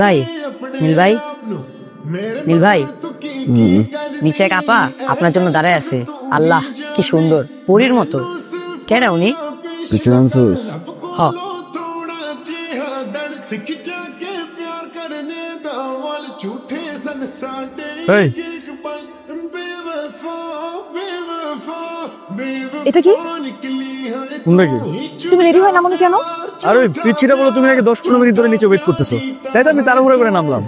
ভাই নীল ভাই, নীল ভাই, নিচে এক আপা আপনার জন্য দাঁড়ায় আছে। আল্লাহ কি সুন্দর, পরীর মতো। কেডা উনি? হ। এটা কি? তুমি রেডি হয় না মনে কেন? আরে পিচ্ছিটা বলো, তুমি আগে 10-15 মিনিট ধরে নিচে ওয়েট করতেছো, তাই তো আমি তাড়াহুড়ো করে নামলাম।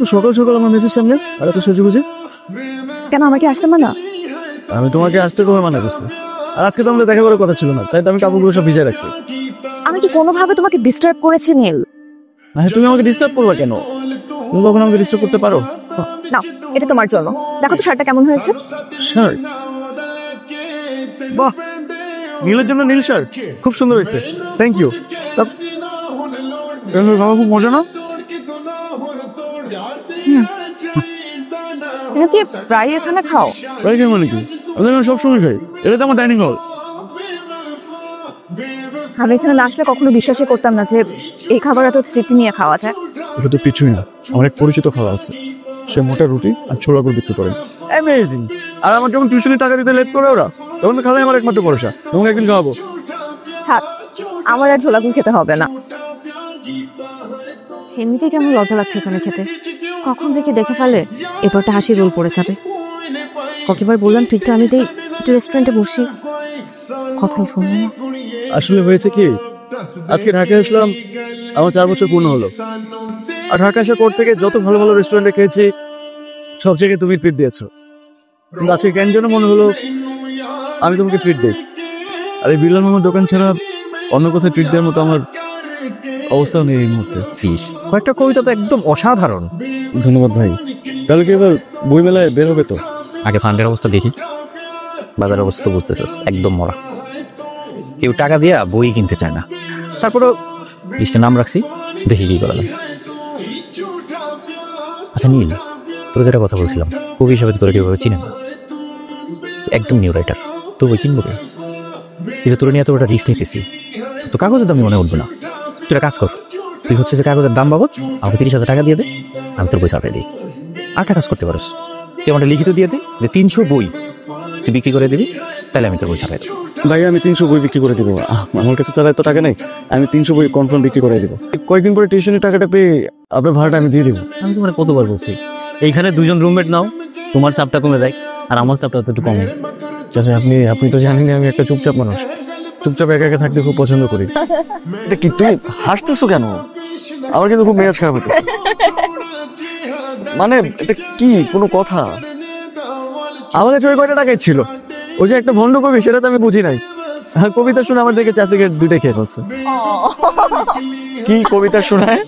তো সকাল সকাল আমার মেসের সামনে আর এত সেজেগুজে কেন, আমাকে আসতে মানা? আমি তোমাকে আসতে কবে মানা করছি? আর আজকে তো আমাদের দেখা করার কথা ছিল না, তাই তো আমি কাপড়গুলো সব ভিজায় রাখছি। আমি কি কোনোভাবে তোমাকে ডিস্টার্ব করেছি নীল? হ্যাঁ, তুমি আমাকে ডিস্টার্ব করবে কেন? তুমি কখন আমাকে ডিস্টার্ব করতে পারো? না, এটা তোমার জন্য। দেখো তো শার্টটা কেমন হয়েছে। শার্ট? বাহ, নীলের জন্য নীল শার্ট খুব সুন্দর হয়েছে, থ্যাংক ইউ। বাবা খুব মজা না? তুমি কি প্রায় এখানে খাও? প্রায় খাই মানে কি? আমি সবসময় খাই, এটা তো আমার ডাইনিং হল। আমি এখানে না আসলে কখনো বিশ্বাসই করতাম না যে এই খাবার এত তৃপ্তি নিয়ে খাওয়া যায়। এটা তো কিছুই না, আমার এক পরিচিত খাওয়া আছে, সে মোটা রুটি আর ছোলা করে বিক্রি করে। অ্যামেজিং। আর আমার যখন টিউশনের টাকা দিতে লেট করে ওরা, তখন তো খাওয়াই আমার একমাত্র ভরসা। তোমাকে একদিন খাওয়াবো। থাক, আমার আর ঝোলাগুল খেতে হবে না। এমনিতেই কেমন লজ্জা লাগছে এখানে খেতে। কখন যে কি দেখে ফেলে, এবারটা হাসি রোল পড়ে যাবে। কতবার বললাম ঠিক আমি দেই, একটু রেস্টুরেন্টে বসি, কথাই শুনবো না। আসলে হয়েছে কি, আজকে ঢাকায় আসলাম, আমার 4 বছর পূর্ণ হলো। আর ঢাকা আসার পর থেকে যত ভালো ভালো রেস্টুরেন্টে খেয়েছি, সব জায়গায় তুমি ট্রিট দিয়েছো। কিন্তু আজকে কেন যেন মনে হলো আমি তোমাকে ট্রিট দিই। আর এই বিল্লাল মামার দোকান ছাড়া অন্য কোথাও ট্রিট দেওয়ার মতো আমার অবস্থাও নেই এই মুহূর্তে। কয়েকটা কবিতা তো একদম অসাধারণ। ধন্যবাদ ভাই। কালকে এবার বই মেলায় বের হবে তো? আগে ফান্ডের অবস্থা দেখি, বাজারের অবস্থা তো বুঝতেছিস, একদম মরা। কেউ টাকা দিয়া বই কিনতে চায় না। তারপরও লিস্টে নাম রাখছি, দেখি কি করা যায়। আচ্ছা নীল, তোর যেটা কথা বলছিলাম, কবি হিসাবে তোরা কিভাবে চিনে না, একদম নিউ রাইটার, তোর বই কিনবো কে? এই যে তোর নিয়ে এত ওটা রিস্ক নিতেছি, তো কাগজের দামই মনে উঠবে না। তুই কাজ কর, তুই হচ্ছে যে কাগজের দাম বাবদ আমাকে 30,000 টাকা দিয়ে দে, আমি তোর বই ছাপিয়ে দিই। আরেকটা কাজ করতে পারিস, তুই আমাকে লিখিত দিয়ে দে যে 300 বই তুই বিক্রি করে দিবি, তাহলে আমি তোর বই ছাপিয়ে দেবো। ভাই আমি 300 বই বিক্রি করে দিব। আমার কাছে তার এত টাকা নেই, আমি 300 বই কনফার্ম বিক্রি করে দিব। কয়েকদিন পরে টিউশনের টাকাটা পেয়ে আপনার ভাড়াটা আমি দিয়ে দিব। আমি তোমার কতবার বলছি, এইখানে 2জন রুমমেট নাও, তোমার চাপটা কমে যায় আর আমার চাপটা তো একটু কমে। চাচা আপনি তো জানেন আমি একটা চুপচাপ মানুষ, চুপচাপ একা একা থাকতে খুব পছন্দ করি। এটা কি তুমি হাসতেছো কেন? আমার কিন্তু খুব মেজাজ খারাপ হচ্ছে। মানে এটা কি কোনো কথা? আমার কাছে ওই কয়টা টাকাই ছিল, ওই যে একটা ভণ্ড কবি, সেটা তো আমি বুঝি নাই। কবিতা শুনে আমার দেখে চাষিকে 2টা খেয়ে ফেলছে। কি কবিতা শোনায়?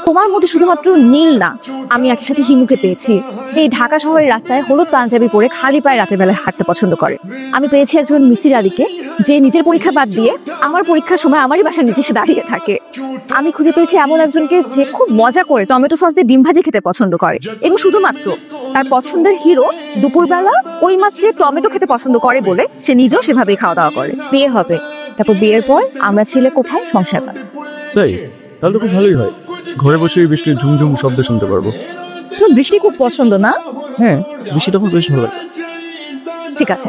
তোমার মধ্যে শুধুমাত্র নীল না, আমি একই সাথে হিমুকে পেয়েছি, যে এই ঢাকা শহরের রাস্তায় হলুদ পাঞ্জাবি পরে খালি পায়ে রাতের বেলায় হাঁটতে পছন্দ করে। আমি পেয়েছি একজন মিসির আলীকে, যে নিজের পরীক্ষা বাদ দিয়ে আমার পরীক্ষার সময় আমারই বাসার নিচে এসে দাঁড়িয়ে থাকে। আমি খুঁজে পেয়েছি এমন একজনকে যে খুব মজা করে টমেটো সস দিয়ে ডিম ভাজি খেতে পছন্দ করে, এবং শুধুমাত্র তার পছন্দের হিরো দুপুরবেলা ওই মাছ দিয়ে টমেটো খেতে পছন্দ করে বলে সে নিজেও সেভাবেই খাওয়া দাওয়া করে। বিয়ে হবে, তারপর বিয়ের পর আমরা ছেলে কোথায় সংসার পাবো। তাই? তাহলে তো খুব ভালোই হয়, ঘরে বসে বৃষ্টির ঝুমঝুম শব্দ শুনতে পারবো। তোর বৃষ্টি খুব পছন্দ না? হ্যাঁ, বৃষ্টিটা খুব বেশ ভালো লাগে। ঠিক আছে,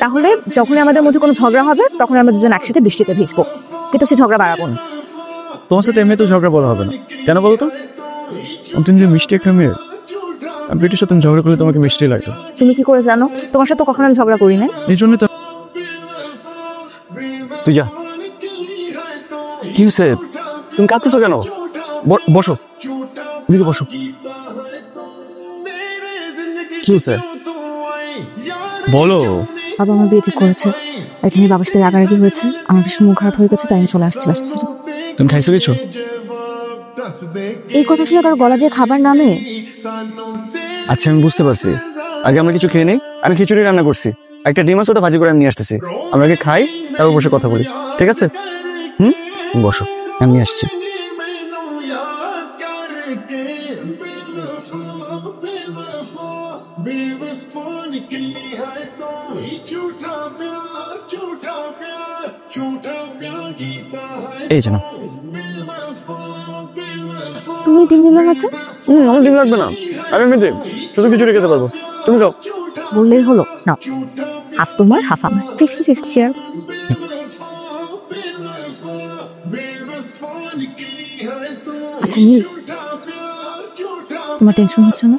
তাহলে যখনই আমাদের মধ্যে কোনো ঝগড়া হবে তখন আমরা দুজন একসাথে বৃষ্টিতে ভিজবো, কিন্তু সে ঝগড়া বাড়াবো না। তোমার সাথে এমনি তো ঝগড়া বলা হবে না, কেন বলো তো? তুমি যে মিষ্টি একটা মেয়ে, আমি বেটির সাথে ঝগড়া করলে তোমাকে মিষ্টি লাগে। তুমি কি করে জানো? তোমার সাথে কখনো আমি ঝগড়া করি না। এই জন্যই তো। তুই যা। কি হয়েছে? তুমি কাঁদতেছো কেন? বসো, এদিকে বসো। কি হয়েছে বলো। বাবা আমার বিয়ে ঠিক করেছে, এটা নিয়ে বাবার সাথে রাগারাগি হয়েছে, আমার ভীষণ মন খারাপ হয়ে গেছে, তাই আমি চলে আসছি বাসা ছেড়ে। তুমি খাইছো কিছু? এই কথা শুনে কারো গলা দিয়ে খাবার নামে? আচ্ছা আমি বুঝতে পারছি, আগে আমরা কিছু খেয়ে নেই। আমি খিচুড়ি রান্না করছি, একটা ডিম আছে, ওটা ভাজি করে আমি নিয়ে আসতেছি। আমরা আগে খাই, তারপর বসে কথা বলি, ঠিক আছে? বসো, আমি নিয়ে আসছি। झूठा प्यार झूठा प्यार झूठा प्यार की এই জানো, তুমি 3 দিন আছে আমার দিন লাগবে না, আমি এমনিতে শুধু খিচুড়ি খেতে পারবো, তুমি খাও। বললেই হলো না, হাফ তোমার হাফ আমার, 50-50 শেয়ার। আচ্ছা নীল, তোমার টেনশন হচ্ছে না?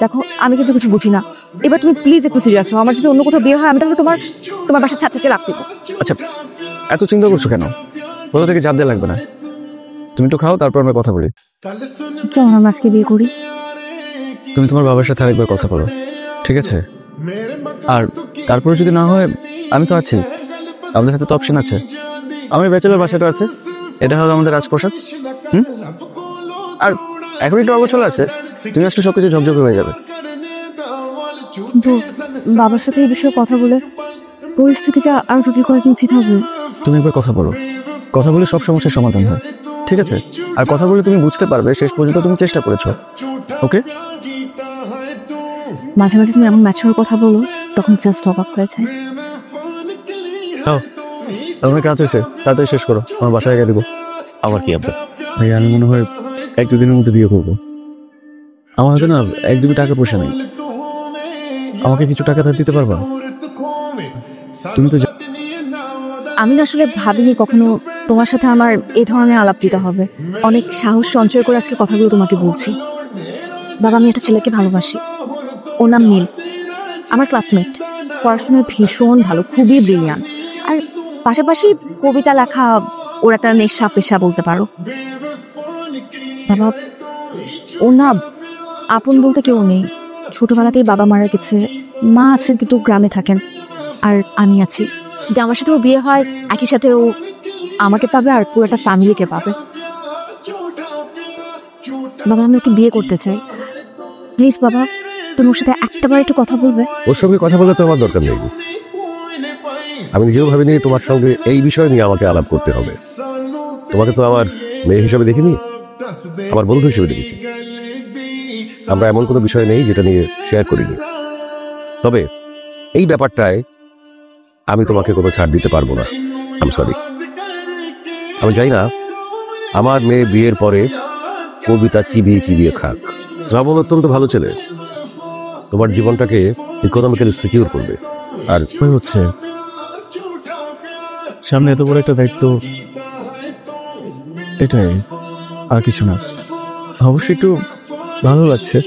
দেখো আমি কিন্তু কিছু বুঝি না, এবার তুমি প্লিজ একটু সিরিয়াস হও। আমার যদি অন্য কোথাও বিয়ে হয় আমি তাহলে তোমার বাসার ছাদ থেকে লাফ দেবো। আচ্ছা, এত চিন্তা করছো কেন? কোথা থেকে চাপ দেওয়া লাগবে না, তুমি একটু খাও, তারপর আমরা কথা বলি। চল আমরা আজকে বিয়ে করি। তুমি তোমার বাবার সাথে আরেকবার কথা বলো, ঠিক আছে? আর তারপরে যদি না হয়, আমি তো আছি, আমাদের হাতে তো অপশন আছে। আমার ব্যাচেলার বাসাটা আছে, এটা হলো আমাদের রাজপ্রসাদ। আর এখন একটু অগোছল আছে, তুমি আসলে সবকিছু ঝকঝকে হয়ে যাবে। কিন্তু বাবার সাথে এই বিষয়ে কথা বলে পরিস্থিতিটা আর যদি কয়েকদিন ঠিক হবে। তুমি একবার কথা বলো, কথা বলে সব সমস্যার সমাধান হয়, ঠিক আছে? আর কথা বলে তুমি বুঝতে পারবে শেষ পর্যন্ত তুমি চেষ্টা করেছো। ওকে? মাঝে মাঝে তুমি এমন ম্যাচিওর কথা বলো, তখন জাস্ট অবাক হয়ে যায়। আমার কাজ হয়েছে, তাড়াতাড়ি শেষ করো, আমার বাসায় গিয়ে দেবো। আবার কি আব্বা? ভাই আমি মনে হয় 1-2 দিনের মধ্যে বিয়ে করবো। আমার হাতে না একদমই টাকা পয়সা নেই, আমাকে কিছু টাকা ধার দিতে পারবা? তুমি তো আমি না আসলে ভাবিনি কখনো তোমার সাথে আমার এই ধরনের আলাপ দিতে হবে। অনেক সাহস সঞ্চয় করে আজকে কথাগুলো তোমাকে বলছি। বাবা, আমি একটা ছেলেকে ভালোবাসি, ওর নাম নীল, আমার ক্লাসমেট, পড়াশোনায় ভীষণ ভালো, খুবই ব্রিলিয়ান্ট। আর পাশাপাশি কবিতা লেখা ওর একটা নেশা পেশা বলতে পারো। বাবা, ওর না আপন বলতে কেউ নেই, ছোটবেলাতেই বাবা মারা গেছে, মা আছেন কিন্তু গ্রামে থাকেন, আর আমি আছি। যে আমার সাথে ও বিয়ে হয়, একই সাথে ও আমাকে পাবে আর পুরো একটা ফ্যামিলিকে পাবে। বাবা, আমি ওকে বিয়ে করতে চাই, প্লিজ বাবা, তুমি ওর সাথে একটাবার একটু কথা বলবে? ওর সঙ্গে কথা বলার তো আমার দরকার নেই, আমি নিজেও ভাবিনি তোমার সঙ্গে এই বিষয় নিয়ে আমাকে আলাপ করতে হবে। তোমাকে তো আমার মেয়ে হিসাবে দেখিনি, আমার বন্ধু হিসেবে দেখেছি। আমরা এমন কোনো বিষয় নেই যেটা নিয়ে শেয়ার করিনি। তবে এই ব্যাপারটায় আমি তোমাকে কোনো ছাড় দিতে পারবো না, আই সরি। আমি চাই না আমার মেয়ে বিয়ের পরে কবিতা চিবিয়ে চিবিয়ে খাক। শ্রাবণ অত্যন্ত ভালো ছেলে, তোমার জীবনটাকে ইকোনমিক্যালি সিকিউর করবে। আর ভয় হচ্ছে, সামনে এত বড় একটা দায়িত্ব, এটাই আর কিছু না। অবশ্যই একটু ভালো লাগছে,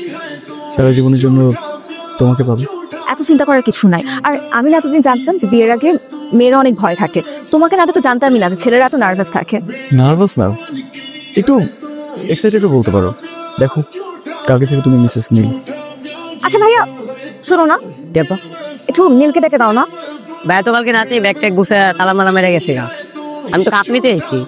সারা জীবনের জন্য তোমাকে পাবো। এত চিন্তা করার কিছু নাই। আর আমি না এতদিন জানতাম যে বিয়ের আগে মেয়েরা অনেক ভয় থাকে, তোমাকে না তো জানতামই না যে ছেলেরা এত নার্ভাস থাকে। নার্ভাস না, একটু এক্সাইটেড বলতে পারো। দেখো, কালকে থেকে তুমি মিসেস নীল। আচ্ছা ভাইয়া, শোনো না, দেবা একটু নীলকে ডেকে দাও না। ভাই তো কালকে রাতে ব্যাগ ট্যাগ গুছে তালা মালা মেরে গেছে গা, আমি তো কাপ নিতে এসেছি।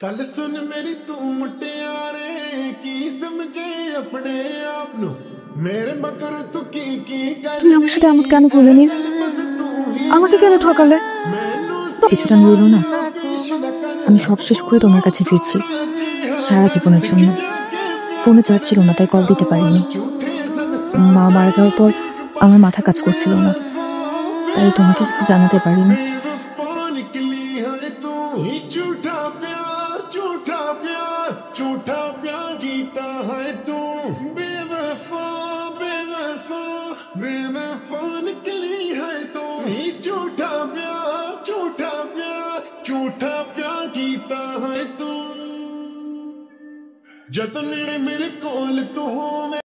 कल सुन मेरी तू मुटियारे की समझे अपने आप नु मेरे मगर तू की তুমি আমার সাথে এমন কেন করলে নীল? আমাকে কেন ঠকালে? কিছুটা বললো না, আমি সব শেষ করে তোমার কাছে ফিরছি সারা জীবনের জন্য। ফোনে চার্জ ছিল না, তাই কল দিতে পারিনি। মা মারা যাওয়ার পর আমার মাথা কাজ করছিল না, তাই তোমাকে কিছু জানাতে পারিনি। झूठा प्यार गीता है तू बेवफा बेवफा बेवफा निकली है तू झूठा प्यार गीता है तू जब नेड़े मेरे कोल तू हो